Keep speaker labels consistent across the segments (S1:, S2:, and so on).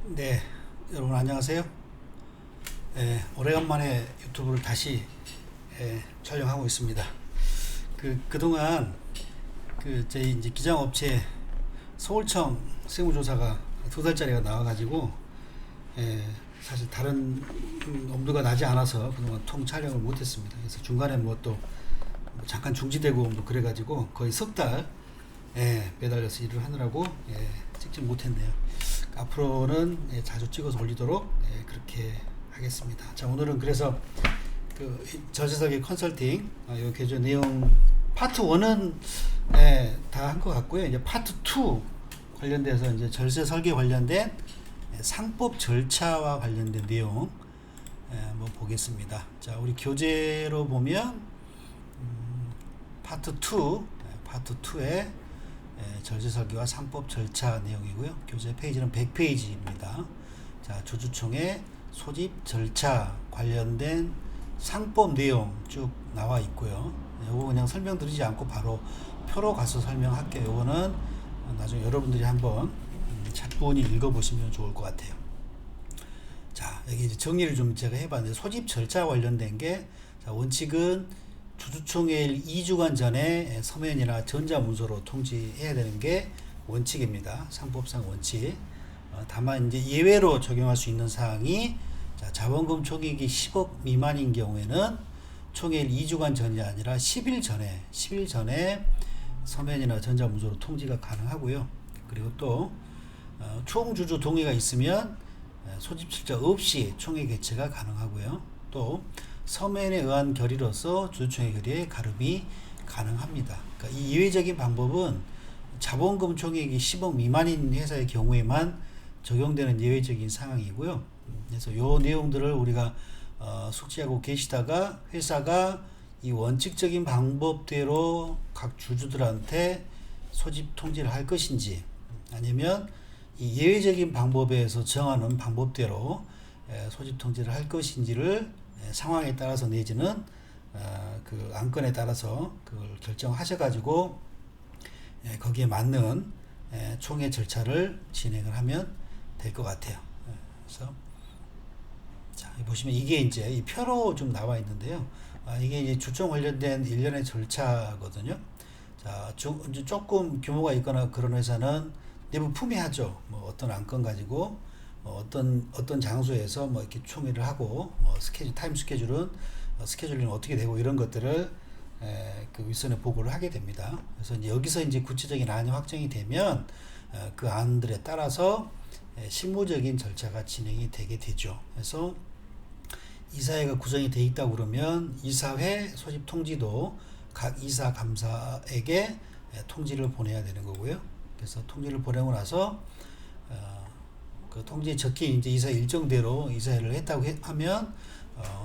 S1: 네, 여러분 안녕하세요. 오래간만에 유튜브를 다시 촬영하고 있습니다. 그동안 저희 이제 기장업체 서울청 세무조사가 2달짜리가 나와가지고 사실 다른 엄두가 나지 않아서 그동안 통 촬영을 못했습니다. 그래서 중간에 뭐 또 잠깐 중지되고 뭐 그래가지고 거의 석 달 매달려서 일을 하느라고 찍지 못했네요. 앞으로는 자주 찍어서 올리도록 그렇게 하겠습니다. 자, 오늘은 그래서 그 저세사기 컨설팅 요 개조 내용 파트 1은 다 한 것 같고요. 이제 파트 2 관련돼서 이제 절세 설계 관련된 상법 절차와 관련된 내용 한번 보겠습니다. 자, 우리 교재로 보면 파트 2에 절세 설계와 상법 절차 내용이고요. 교재 페이지는 100페이지입니다. 자, 주주총회 소집 절차 관련된 상법 내용 쭉 나와 있고요. 요거 그냥 설명드리지 않고 바로 표로 가서 설명할게요. 요거는 나중에 여러분들이 한번 차분히 읽어보시면 좋을 것 같아요. 자, 여기 이제 정리를 좀 제가 해봤는데 소집 절차 관련된 게, 자, 원칙은 주주총회일 2주간 전에 서면이나 전자문서로 통지해야 되는 게 원칙입니다. 상법상 원칙. 다만 이제 예외로 적용할 수 있는 사항이, 자, 자본금 총액이 10억 미만인 경우에는 총회일 2주간 전이 아니라 10일 전에 서면이나 전자문서로 통지가 가능하고요. 그리고 또 총주주 동의가 있으면 소집절차 없이 총회 개최가 가능하고요. 또 서면에 의한 결의로서 주주총회 결의에 가름이 가능합니다. 그러니까 이 예외적인 방법은 자본금 총액이 10억 미만인 회사의 경우에만 적용되는 예외적인 상황이고요. 그래서 요 내용들을 우리가 숙지하고 계시다가 회사가 이 원칙적인 방법대로 각 주주들한테 소집 통지를 할 것인지, 아니면 이 예외적인 방법에서 정하는 방법대로 소집 통지를 할 것인지를 상황에 따라서 내지는 그 안건에 따라서 그걸 결정하셔가지고 거기에 맞는 총회 절차를 진행을 하면 될 것 같아요. 그래서 자, 보시면 이게 이제 이 표로 좀 나와 있는데요. 이게 이제 주총 관련된 일련의 절차거든요. 자, 이제 조금 규모가 있거나 그런 회사는 내부 품위하죠. 뭐 어떤 안건 가지고 어떤 장소에서 뭐 이렇게 총회를 하고, 뭐 타임 스케줄은 스케줄링 어떻게 되고, 이런 것들을 그 윗선에 보고를 하게 됩니다. 그래서 이제 여기서 이제 구체적인 안이 확정이 되면 그 안들에 따라서 실무적인 절차가 진행이 되게 되죠. 그래서 이사회가 구성이 돼 있다고 그러면 이사회 소집 통지도 각 이사 감사에게 통지를 보내야 되는 거고요. 그래서 통지를 보내고 나서 그 통지에 적힌 이제 이사 일정대로 이사회를 했다고 하면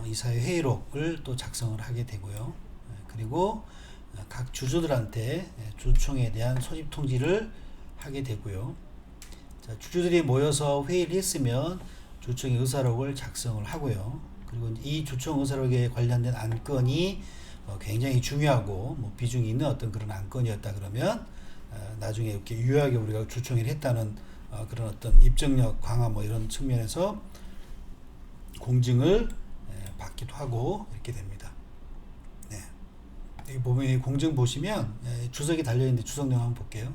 S1: 이사회 회의록을 또 작성을 하게 되고요. 그리고 각 주주들한테 주주총회에 대한 소집 통지를 하게 되고요. 자, 주주들이 모여서 회의를 했으면 주주총회 의사록을 작성을 하고요. 그리고 이 주주총 의사록에 관련된 안건이 굉장히 중요하고 뭐 비중이 있는 어떤 그런 안건이었다 그러면 나중에 이렇게 유효하게 우리가 주주총회를 했다는 그런 어떤 입증력 강화 뭐 이런 측면에서 공증을 받기도 하고 이렇게 됩니다. 네. 여기 보면 공증 보시면 주석이 달려있는데 주석 내용 한번 볼게요.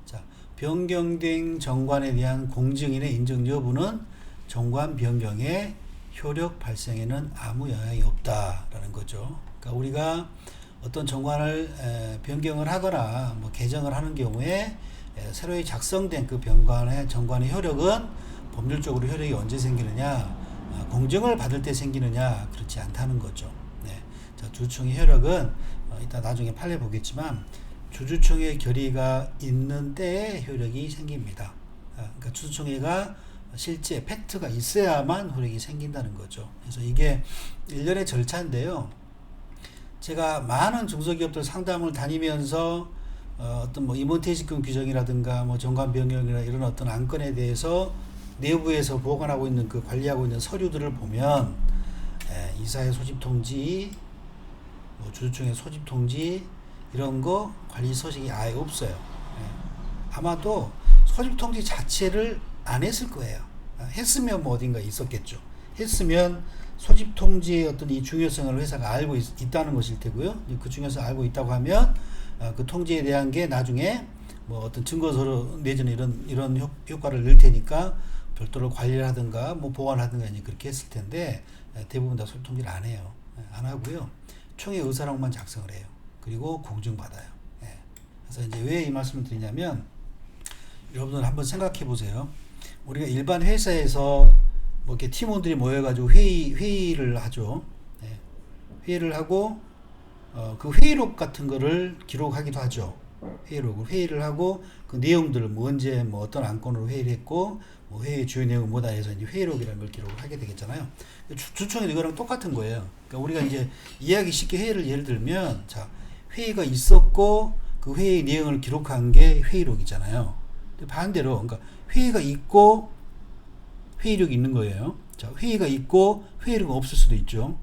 S1: 자, 변경된 정관에 대한 공증인의 인정 여부는 정관 변경의 효력 발생에는 아무 영향이 없다라는 거죠. 그러니까 우리가 어떤 정관을 변경을 하거나 뭐 개정을 하는 경우에 새로 작성된 그 정관의 효력은 법률적으로 효력이 언제 생기느냐, 공증을 받을 때 생기느냐, 그렇지 않다는 거죠. 네. 자, 주주총회 효력은 이따 나중에 판례 보겠지만 주주총회 결의가 있는 때에 효력이 생깁니다. 그러니까 주주총회가 실제 팩트가 있어야만 효력이 생긴다는 거죠. 그래서 이게 일련의 절차인데요. 제가 많은 중소기업들 상담을 다니면서 어떤 뭐 임원퇴직금 규정이라든가 뭐 정관 변경이나 이런 어떤 안건에 대해서 내부에서 보관하고 있는 그 관리하고 있는 서류들을 보면 이사회 소집 통지, 뭐 주주총회 소집 통지 이런 거 관리 서식이 아예 없어요. 아마도 소집 통지 자체를 안 했을 거예요. 했으면 뭐 어딘가 있었겠죠. 했으면 소집 통지의 어떤 이 중요성을 회사가 알고 있다는 것일 테고요. 그 중요성을 알고 있다고 하면 그 통지에 대한 게 나중에 뭐 어떤 증거서로 내지는 이런 효과를 낼 테니까 별도로 관리를 하든가 뭐 보완하든가 이제 그렇게 했을 텐데 대부분 다 소집 통지를 안 해요. 안 하고요. 총회 의사록만 작성을 해요. 그리고 공증받아요. 그래서 이제 왜 이 말씀을 드리냐면 여러분들 한번 생각해 보세요. 우리가 일반 회사에서 뭐 이렇게 팀원들이 모여가지고 회의를 하죠. 회의를 하고 그 회의록 같은 거를 기록하기도 하죠. 회의를 하고 그 내용들을 뭐 언제 뭐 어떤 안건으로 회의를 했고 뭐 회의 주요 내용은 뭐다 해서 이제 회의록이라는 걸 기록을 하게 되겠잖아요. 주총에도 이거랑 똑같은 거예요. 그러니까 우리가 이제 이해하기 쉽게 회의를 예를 들면 자 회의가 있었고 그 회의 내용을 기록한 게 회의록이잖아요. 반대로 그러니까 회의가 있고 회의록이 있는 거예요. 자 회의가 있고 회의록이 없을 수도 있죠.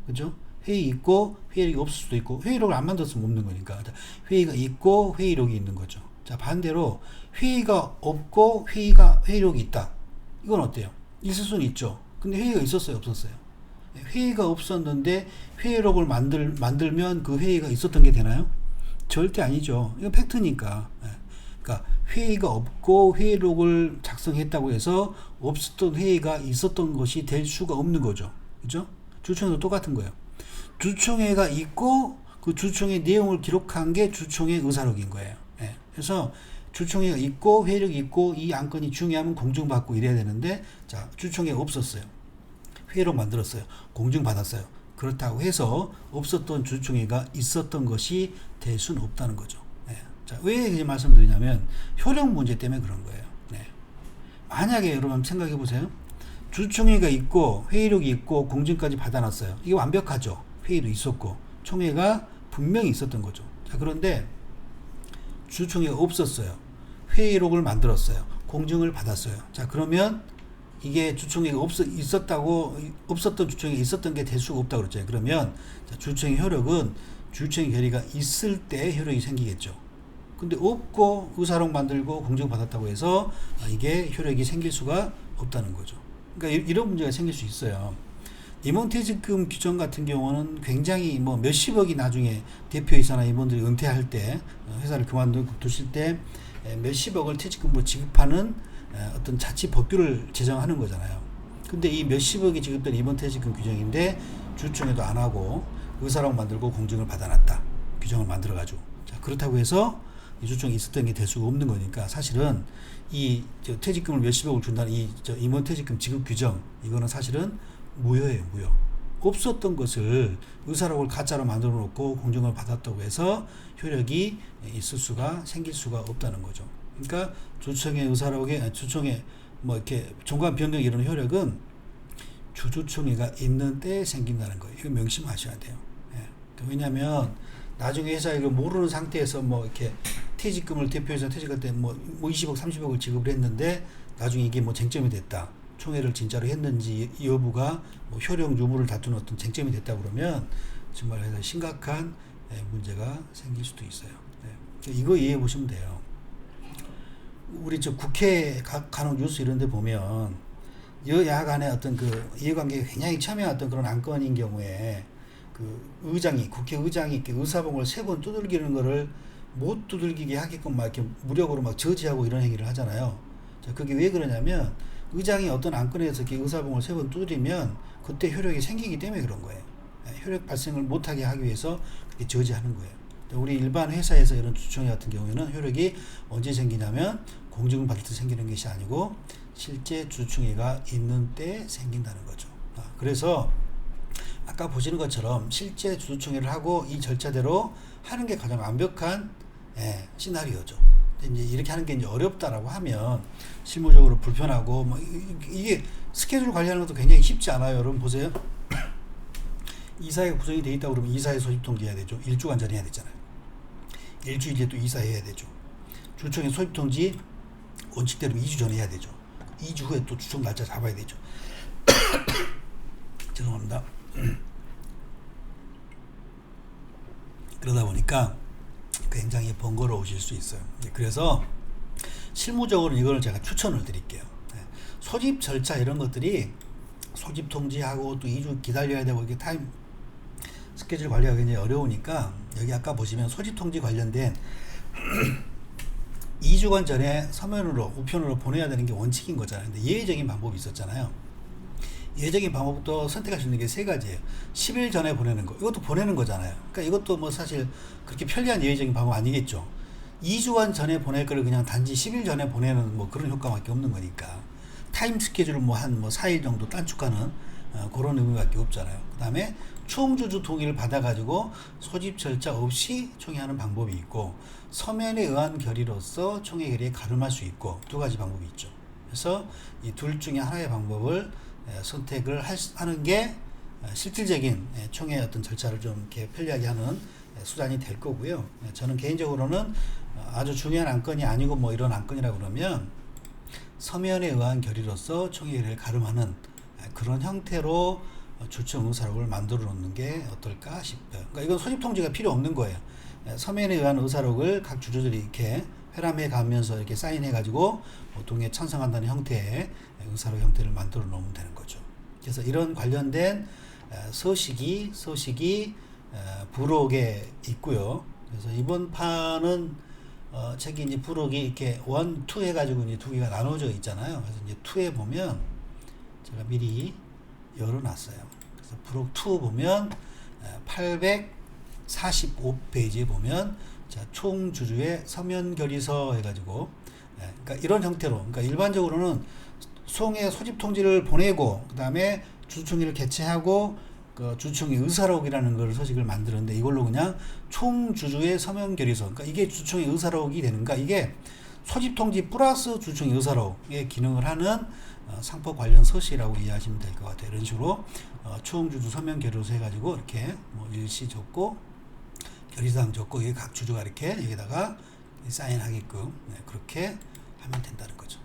S1: 그죠? 회의 있고 회의록이 없을 수도 있고 회의록을 안 만들었으면 없는 거니까 회의가 있고 회의록이 있는 거죠. 자 반대로 회의가 없고 회의록이 있다. 이건 어때요? 있을 수는 있죠. 근데 회의가 있었어요, 없었어요? 회의가 없었는데 회의록을 만들면 그 회의가 있었던 게 되나요? 절대 아니죠. 이건 팩트니까. 그러니까 회의가 없고 회의록을 작성했다고 해서 없었던 회의가 있었던 것이 될 수가 없는 거죠. 그죠? 주총회도 똑같은 거예요. 주총회가 있고 그 주총회 내용을 기록한 게 주총회 의사록인 거예요. 그래서 주총회가 있고 회의록이 있고 이 안건이 중요하면 공증받고 이래야 되는데 자 주총회가 없었어요. 회의록 만들었어요. 공증받았어요. 그렇다고 해서 없었던 주총회가 있었던 것이 될 수는 없다는 거죠. 자, 왜 이 말씀을 드리냐면 효력 문제 때문에 그런 거예요. 만약에 여러분 생각해 보세요. 주총회가 있고 회의록이 있고 공증까지 받아놨어요. 이게 완벽하죠. 회의도 있었고 총회가 분명히 있었던 거죠. 자, 그런데 주총회가 없었어요. 회의록을 만들었어요. 공증을 받았어요. 자, 그러면 이게 주총회가 없었던 주총회가 있었던 게 될 수가 없다고 그랬죠. 그러면 주총회 효력은 주총회 결의가 있을 때 효력이 생기겠죠. 근데 없고 의사록 만들고 공증 받았다고 해서 이게 효력이 생길 수가 없다는 거죠. 그러니까 이런 문제가 생길 수 있어요. 임원퇴직금 규정 같은 경우는 굉장히 뭐 몇십억이 나중에 대표이사나 임원들이 은퇴할 때 회사를 그만두실 때 몇십억을 퇴직금으로 지급하는 어떤 자치 법규를 제정하는 거잖아요. 근데 이 몇십억이 지급된 임원퇴직금 규정인데 주총회도 안 하고 의사록 만들고 공증을 받아놨다. 규정을 만들어가지고. 자, 그렇다고 해서 이 주총이 있었던 게 될 수가 없는 거니까 사실은 이 퇴직금을 몇십억을 준다는 이 임원퇴직금 지급 규정 이거는 사실은 무효예요. 무효. 없었던 것을 의사록을 가짜로 만들어 놓고 공증을 받았다고 해서 효력이 생길 수가 없다는 거죠. 그러니까 주총회 의사록에 주총회 뭐 이렇게 종관 변경 이런 효력은 주주총회가 있는 때에 생긴다는 거예요. 이거 명심하셔야 돼요. 왜냐하면 나중에 회사 이거 모르는 상태에서 뭐 이렇게 퇴직금을 대표해서 퇴직할 때 뭐 20억, 30억을 지급을 했는데 나중에 이게 뭐 쟁점이 됐다. 총회를 진짜로 했는지 여부가 뭐 효력 유무를 다투는 어떤 쟁점이 됐다 그러면 정말 심각한 문제가 생길 수도 있어요. 이거 이해해 보시면 돼요. 우리 국회 간혹 뉴스 이런 데 보면 여야 간의 어떤 그 이해관계가 굉장히 첨예한 어떤 그런 안건인 경우에 국회의장이 이렇게 의사봉을 3번 두들기는 거를 못 두들기게 하게끔 막 이렇게 무력으로 막 저지하고 이런 행위를 하잖아요. 자, 그게 왜 그러냐면 의장이 어떤 안건에서 이렇게 의사봉을 3번 두드리면 그때 효력이 생기기 때문에 그런 거예요. 효력 발생을 못하게 하기 위해서 그렇게 저지하는 거예요. 우리 일반 회사에서 이런 주총회 같은 경우에는 효력이 언제 생기냐면 공증을 받을 때 생기는 것이 아니고 실제 주총회가 있는 때 생긴다는 거죠. 그래서 아까 보시는 것처럼 실제 주총회를 하고 이 절차대로 하는 게 가장 완벽한 시나리오죠. 이제 이렇게 하는 게 이제 어렵다라고 하면 실무적으로 불편하고 뭐 이게 스케줄 관리하는 것도 굉장히 쉽지 않아요. 여러분 보세요. 이사회가 구성이 돼 있다고 그러면 이사회 소집 통지해야 되죠. 1주간 전에 해야 되잖아요. 일주일 뒤에 또 이사회 해야 되죠. 주총회 소집 통지 원칙대로 2주 전에 해야 되죠. 2주 후에 또 주총 날짜 잡아야 되죠. 죄송합니다. 그러다 보니까 굉장히 번거로우실 수 있어요. 그래서 실무적으로 이거를 제가 추천을 드릴게요. 소집 절차 이런 것들이 소집 통지하고 또 2주 기다려야 되고 이게 타임 스케줄 관리가 굉장히 어려우니까 여기 아까 보시면 소집 통지 관련된 2주간 전에 서면으로 우편으로 보내야 되는 게 원칙인 거잖아요. 근데 예외적인 방법이 있었잖아요. 예외적인 방법도 선택할 수 있는 게 세 가지예요. 10일 전에 보내는 거. 이것도 보내는 거잖아요. 그러니까 이것도 뭐 사실 그렇게 편리한 예외적인 방법 아니겠죠. 2주간 전에 보낼 거를 그냥 단지 10일 전에 보내는 뭐 그런 효과밖에 없는 거니까. 타임 스케줄을 뭐 한 뭐 4일 정도 단축하는 그런 의미밖에 없잖아요. 그 다음에 총주주 동의를 받아가지고 소집 절차 없이 총회하는 방법이 있고, 서면에 의한 결의로서 총회 결의에 가름할 수 있고, 두 가지 방법이 있죠. 그래서 이 둘 중에 하나의 방법을 선택을 하는 게 실질적인 총회 어떤 절차를 좀 이렇게 편리하게 하는 수단이 될 거고요. 저는 개인적으로는 아주 중요한 안건이 아니고 뭐 이런 안건이라 그러면 서면에 의한 결의로서 총회 결의를 가름하는 그런 형태로 주총 의사록을 만들어 놓는 게 어떨까 싶어요. 그러니까 이건 소집 통지가 필요 없는 거예요. 서면에 의한 의사록을 각 주주들이 이렇게 회람해 가면서 이렇게 사인해 가지고 동의에 찬성한다는 형태의 의사록 형태를 만들어 놓으면 되는 거죠. 그래서 이런 관련된 서식이 부록에 있고요. 그래서 이번 판은 책이 이제 부록이 이렇게 1, 2 해가지고 이제 두 개가 나눠져 있잖아요. 그래서 이제 2에 보면 제가 미리 열어놨어요. 그래서 부록 2 보면 845페이지에 보면 자, 총주주의 서면 결의서 해가지고 그러니까 이런 형태로, 그러니까 일반적으로는 총회 소집 통지를 보내고 그 다음에 주주총회를 개최하고 그 주주총회 의사록이라는 걸 서식을 만드는데 이걸로 그냥 총주주의 서면 결의서, 그러니까 이게 주주총회 의사록이 되는가, 이게 소집 통지 플러스 주주총회 의사록의 기능을 하는 상법 관련 서식이라고 이해하시면 될 것 같아요. 이런 식으로 총주주 서면 결의서 해가지고 이렇게 뭐 일시 적고 결의사항 적고 이게 각 주주가 이렇게 여기다가 사인하게끔 그렇게 하면 된다는 거죠.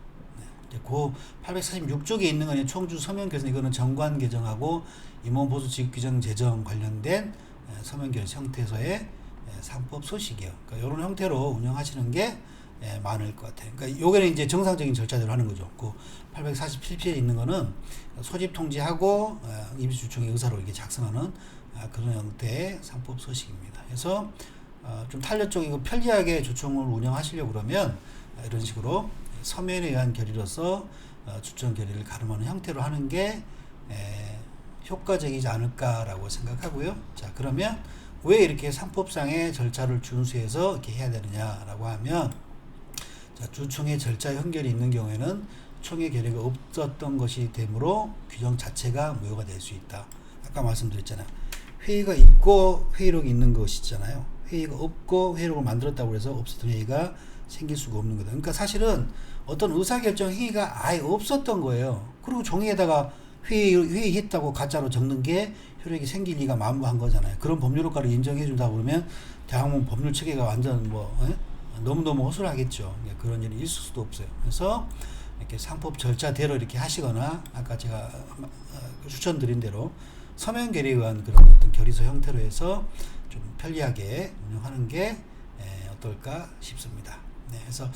S1: 그 846쪽에 있는 건 총주주 서면 결의서, 이거는 정관 개정하고 임원보수 지급 규정 제정 관련된 서면 결의서 형태에서의 상법 소식이에요. 그러니까 이런 형태로 운영하시는 게 많을 것 같아요. 그러니까 요게는 이제 정상적인 절차대로 하는 거죠. 그 847페이지에 있는 거는 소집 통지하고 임시주총회 의사로 이렇게 작성하는 그런 형태의 상법 소식입니다. 그래서 좀 탄력적이고 편리하게 주총을 운영하시려고 그러면 이런 식으로 서면에 의한 결의로서 주총 결의를 가름하는 형태로 하는 게 효과적이지 않을까라고 생각하고요. 자, 그러면 왜 이렇게 상법상의 절차를 준수해서 이렇게 해야 되느냐라고 하면, 자, 주총회 절차 연결이 있는 경우에는 총회 결의가 없었던 것이 되므로 규정 자체가 무효가 될 수 있다. 아까 말씀드렸잖아요. 회의가 있고 회의록이 있는 것이잖아요. 회의가 없고 회의록을 만들었다고 해서 없었던 회의가 생길 수가 없는 거다. 그러니까 사실은 어떤 의사결정 회의가 아예 없었던 거예요. 그리고 종이에다가 회의했다고 가짜로 적는 게 효력이 생길 리가 만무한 거잖아요. 그런 법률 효과를 인정해 준다 그러면 대한민국 법률 체계가 완전 너무너무 허술하겠죠. 그런 일이 있을 수도 없어요. 그래서 이렇게 상법 절차대로 이렇게 하시거나, 아까 제가 추천드린 대로 서면 결의에 의한 그런 어떤 결의서 형태로 해서 좀 편리하게 운영하는 게 어떨까 싶습니다. 네, 그래서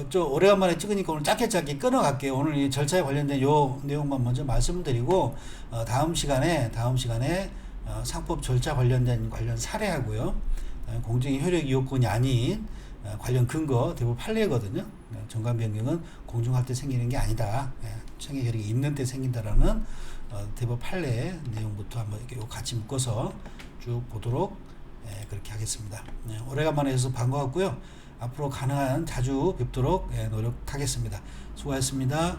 S1: 좀 오래간만에 찍으니까 오늘 짧게 끊어갈게요. 오늘 이 절차에 관련된 요 내용만 먼저 말씀드리고, 다음 시간에 상법 절차 관련 사례하고요, 공정의 효력 요건이 아닌 관련 근거 대부분 판례거든요. 정관 변경은 공정할 때 생기는 게 아니다. 청해 결의가 있는 때 생긴다라는 대법 판례 내용부터 한번 이렇게 같이 묶어서 쭉 보도록 그렇게 하겠습니다. 오래간만에 해서 반가웠고요. 앞으로 가능한 자주 뵙도록 노력하겠습니다. 수고하셨습니다.